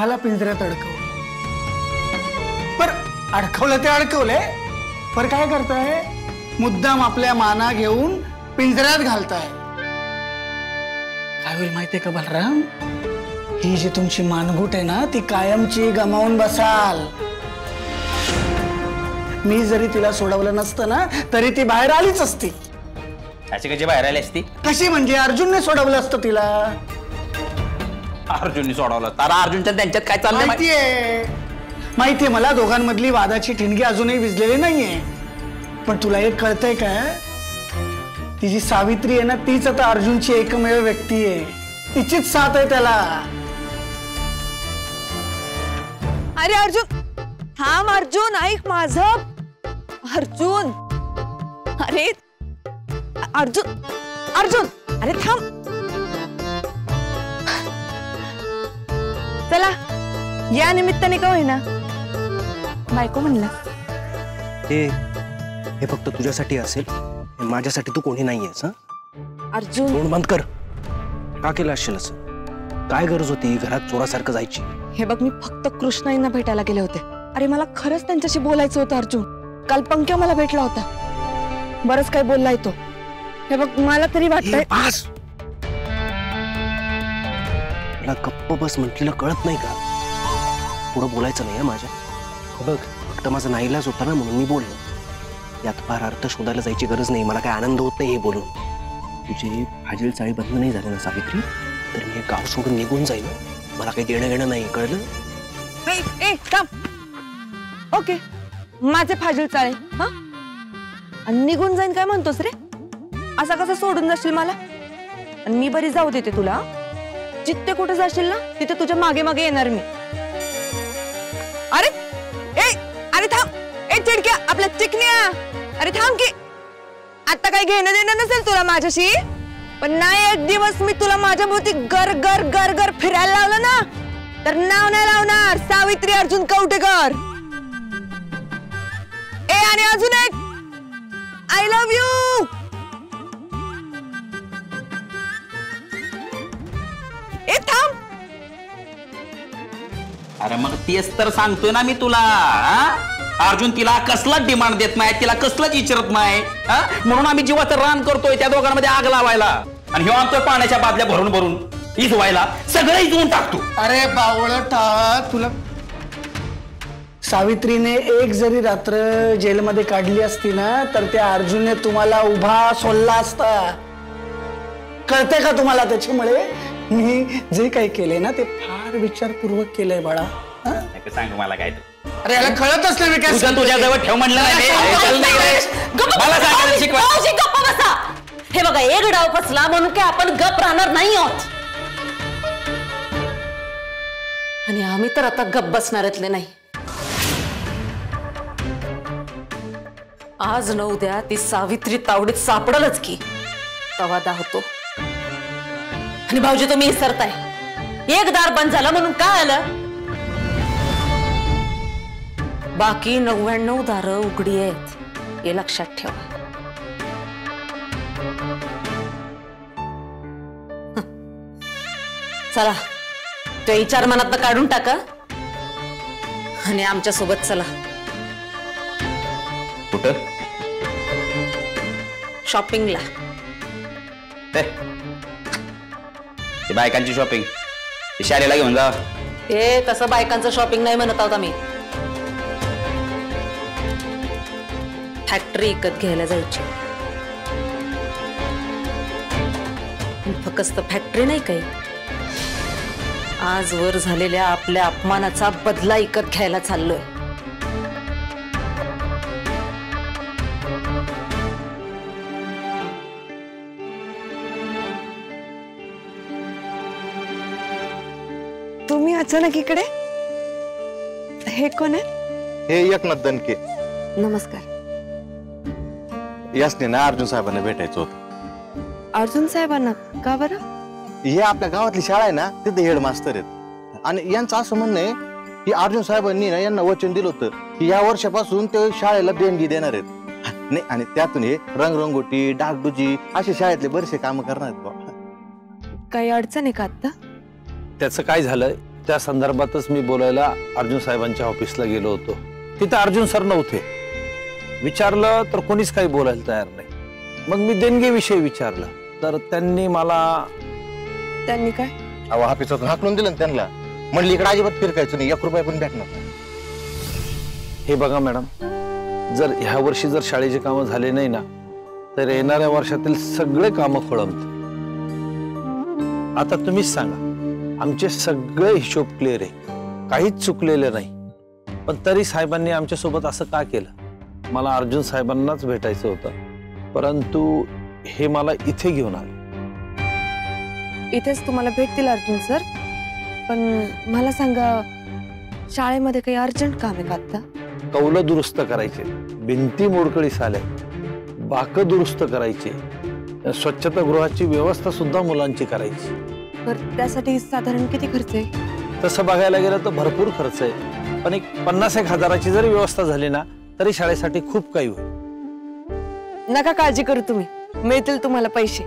स्वतःला पिंजऱ्यात अडकवलं. पर अडकवलं ते अडकवले, पर काय करताय? मुद्दाम आपल्या माना घेऊन पिंजऱ्यात घालताय. काय होईल माहितीये का बलराम? ही जी तुमची मानगूट आहे ना, ती कायमची गमावून बसाल. मी जरी तिला सोडवलं नसतं ना, तरी ती बाहेर आलीच असती. अशी कशी बाहेर आली असती? कशी म्हणजे? अर्जुनने सोडवलं असतं तिला. अर्जुनने सोडवलं तर अर्जुनच्या त्यांच्यात काय चाललंय माहितीये मला. दोघांमधली वादाची ठिणगी अजूनही विझलेली नाहीये. पण तुला एक कळतंय का? ती जी सावित्री आहे ना, तीच आता अर्जुनची एकमेव व्यक्ती आहे. तिचीच साथ आहे त्याला. अरे अर्जुन थांब. अर्जुन ऐक माझं. अर्जुन अरे अर्जुन अर्जुन अरे थांब. चला या निमित्ताने का होईना बायको म्हणला. हे फक्त तुझ्यासाठी असेल, माझ्यासाठी तू कोणी नाहीयेस. अर्जुन तोंड बंद कर. का केलं असेल असं? काय गरज होती घरात चोरासारखं जायची? हे बघ, मी फक्त कृष्णाईंना भेटायला गेले होते. अरे मला खरंच त्यांच्याशी बोलायचं होतं अर्जुन. काल पंक्या मला भेटला होता. बरंच काय बोललाय तो. हे बघ मला तरी वाटतंय. मला गप्प बस म्हटलेलं कळत नाही का? पुढं बोलायचं नाही माझ्या. बघ फक्त माझा नाईलाज होता ना म्हणून मी बोललो. यात फार अर्थ शोधायला जायची गरज नाही. मला काय आनंद होत नाही हे बोलून. तुझे फाजील चाळी बंद नाही झाले ना सावित्री, तर मी गाव सोडून निघून जाईल. मला काही देणं घेणं नाही, कळलं? ओके माझे फाजील चाळे हा निघून जाईन काय म्हणतोस रे? असा कसा सोडून जाशील मला? आणि मी बरी जाऊ देते तुला. जिथे कुठे जाशील ना तिथे तुझ्या मागे मागे येणार मी. अरे अरे थांब. चिडक्या आपल्या चिकन्या, अरे थांब की. आता काही घेणं देणं नसेल तुला माझ्याशी, पण नाही एक दिवस मी तुला माझ्या भोवती गर गर गर गर फिरायला लावलं ना, तर नाव नाही लावणार सावित्री अर्जुन कवटेकर. आणि अजून एक आय लव्ह यू. थांब. अरे मग तेच तर सांगतोय ना मी तुला. अर्जुन तिला कसलाच डिमांड देत नाही, तिला कसलाच विचारत नाही. म्हणून आम्ही जीवाचं रान करतोय त्या दोघांमध्ये आग लावायला. आणि हे आणतोय पाण्याच्या बादल्या भरून भरून इजवायला. सगळं इजवून टाकतो. अरे बावळटा, तुला सावित्रीने एक जरी रात्र जेलमध्ये काढली असती ना, तर त्या अर्जुनने तुम्हाला उभा सोडला असता. कळतंय का तुम्हाला? त्याच्यामुळे मी जे काही केले ना ते फार विचारपूर्वक केलंय बाळा. सांग मला काय. अरे याला कळतच नाही. मी काय तुझ्याजवळ ठेव म्हणलं. हे बघा एक डाव फसला म्हणून काय आपण गप राहणार नाही आहोत. आणि आम्ही तर आता गप बसणाऱ्यातले नाही. आज न उद्या ती सावित्री तावडीत सापडलच की. तवादा होतो. आणि भाऊजी तुम्ही विसरताय, एक दार बंद झालं म्हणून काय आलं? बाकी 99 दारं उघडी आहेत हे लक्षात ठेवा. चला तो विचार मनातनं काढून टाका आणि आमच्या सोबत चला. कुठं? शॉपिंगला. बायकांची शॉपिंग शाळेला घेऊन जा. हे तसं बायकांचं शॉपिंग नाही म्हणत आहोत आम्ही. फॅक्टरी विकत घ्यायला जायची. फक्त फॅक्टरी नाही काही, आजवर झालेल्या आपल्या अपमानाचा बदला विकत घ्यायला चाललोय. तुम्ही अचानक इकडे? हे कोण आहे? हे एकनाथ दणके. नमस्कार. यासने ना अर्जुन साहेबांना भेटायचं होतं. अर्जुन साहेबांना का बरं? हे आपल्या गावातली शाळा आहे ना, तिथे हेडमास्तर आहेत. आणि यांचं असं म्हणणं आहे की अर्जुन साहेबांनी ना यांना वचन दिलं होतं की या वर्षापासून ते शाळेला देणगी देणार आहेत. नाही, आणि त्यातून हे रंगरंगोटी, डागडुजी असे शाळेतले बरेचसे काम करणार आहेत. काही अडचण आहे का आता? त्याचं काय झालं त्या संदर्भातच मी बोलायला अर्जुन साहेबांच्या ऑफिसला गेलो होतो. तिथं अर्जुन सर नव्हते. विचारलं तर कोणीच काही बोलायला तयार नाही. मग मी देणगीविषयी विचारलं तर त्यांनी काय ऑफिसातून हाकलून दिलं ना त्यांना. म्हणली इकडे अजिबात फिरकायचं नाही, 1 रुपया पण भेटणार नाही. हे बघा मॅडम, जर ह्या वर्षी जर शाळेचे कामं झाले नाही ना तर येणाऱ्या वर्षातील सगळे कामं खोळंबत. आता तुम्हीच सांगा, आमचे सगळे हिशोब क्लिअर आहे, काहीच चुकलेलं नाही. पण तरी साहेबांनी आमच्या सोबत असं का केलं? मला अर्जुन साहेबांनाच भेटायचं होतं, परंतु हे मला इथे घेऊन आले. इथेच तुम्हाला भेटतील अर्जुन सर. पण मला सांगा, शाळेमध्ये काही अर्जंट काम आहे का आता? कौलं दुरुस्त करायचे, भिंती मोडकळीस आल्या, बाकं दुरुस्त करायचे, स्वच्छतागृहाची व्यवस्था सुद्धा मुलांची करायची. तर त्यासाठी साधारण किती खर्च आहे? तसं बघायला गेलं तर भरपूर खर्च आहे. पण एक 50-1 हजाराची जरी व्यवस्था झाली ना तरी शाळेसाठी खूप काही होईल. नका काळजी करू तुम्ही, मिळतील तुम्हाला पैसे.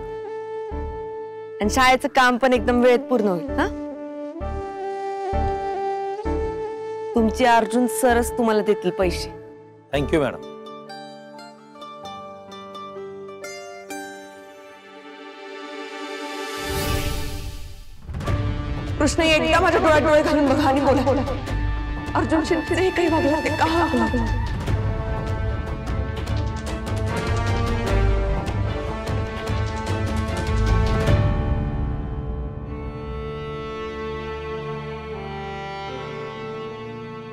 आणि शाळेचं काम पण एकदम वेळेत पूर्ण होईल. हा, तुमचे अर्जुन सरच तुम्हाला देतील पैसे. Thank you madam. कृष्ण, एकदा माझ्या डोळ्यात डोळे घालून बघा आणि बोला, अर्जुन शिंदे काही वागला ते का वागला?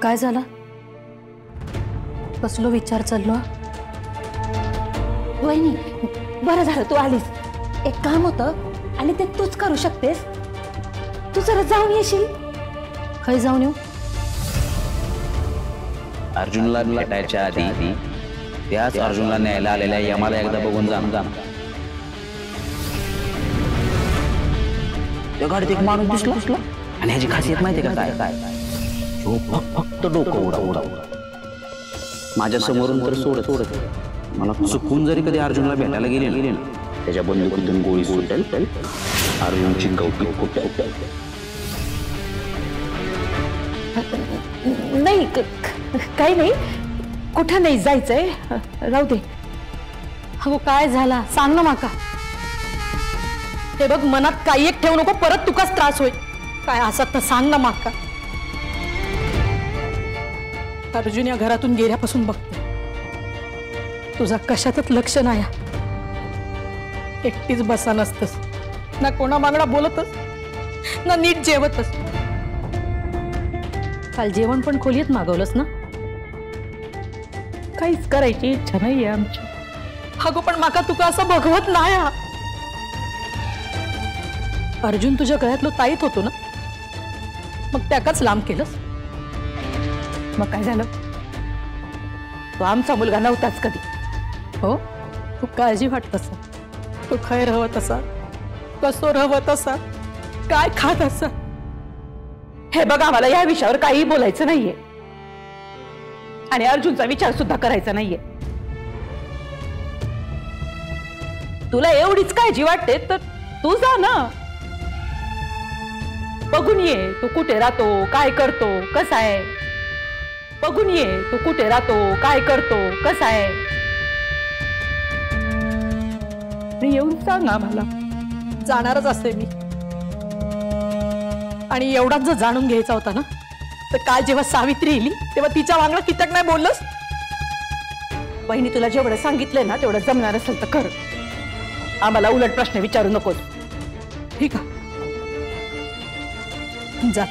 काय झालं? कसलो विचार चाललो? वहिनी, बरं झालं तू आलीस. एक काम होतं आणि ते तूच करू शकतेस. तू जरा जाऊन येशील. खय जाऊन येऊ? अर्जुनला भेटायच्या आधी त्याच अर्जुनला न्यायला आलेल्या यमाला एकदा बघून जा. त्या गाडीत एक माणूस दिसला आणि ह्याची खासियत माहिती का काय? तो फक्त डोकं उडा. माझ्या समोरून तर सोडत मला चुकून जरी कधी अर्जुनला भेटायला गेले ना त्याच्या बंदुकीतून गोळी सुटेल, अर्जुनची गवटी फुटेल. नाही, काही नाही, कुठं नाही जायचंय, राहू दे. अगो काय झाला सांग ना माका. हे बघ, मनात काही एक ठेवू नको, परत तुकाच त्रास होईल. काय असत तर सांग ना माका. अर्जुन या घरातून गेल्यापासून बघते तुझा कशातच लक्ष नाही. एकटीच बसा नसतस, ना कोणा मागणा बोलतस ना नीट जेवतस. काल जेवण पण खोलीत मागवलंस ना? काहीच करायची इच्छा नाहीये आमची. अगो पण माका तुका असं बघवत नाही. अर्जुन तुझ्या गळ्यातलो ताईत होतो ना, मग त्याकाच लांब केलंस. मग काय झालं? तो आमचा मुलगा नव्हताच कधी. हो, तू काळजी वाटत असा, तू खैर हवत असा, कसो हवत असा, काय खात असा. हे बघा, मला या विषयावर काही बोलायचं नाहीये आणि अर्जुनचा विचार सुद्धा करायचा नाहीये. तुला एवढीच काळजी वाटते तर तू जा ना, बघून ये तू कुठे राहतो, काय करतो, कसा आहे. बघून ये तू कुठे राहतो, काय करतो, कसा आहे. येऊन सांग आम्हाला. जाणारच असते मी. आणि एवढाच जर जाणून घ्यायचा होता ना तर काल जेव्हा सावित्री येली तेव्हा तिच्या वांगडा कितक नाही बोललंस. बहिणी, तुला जेवढं सांगितलंय ना तेवढं जमणार असेल तर कर. आम्हाला उलट प्रश्न विचारू नकोस, ठीक आहे? जात.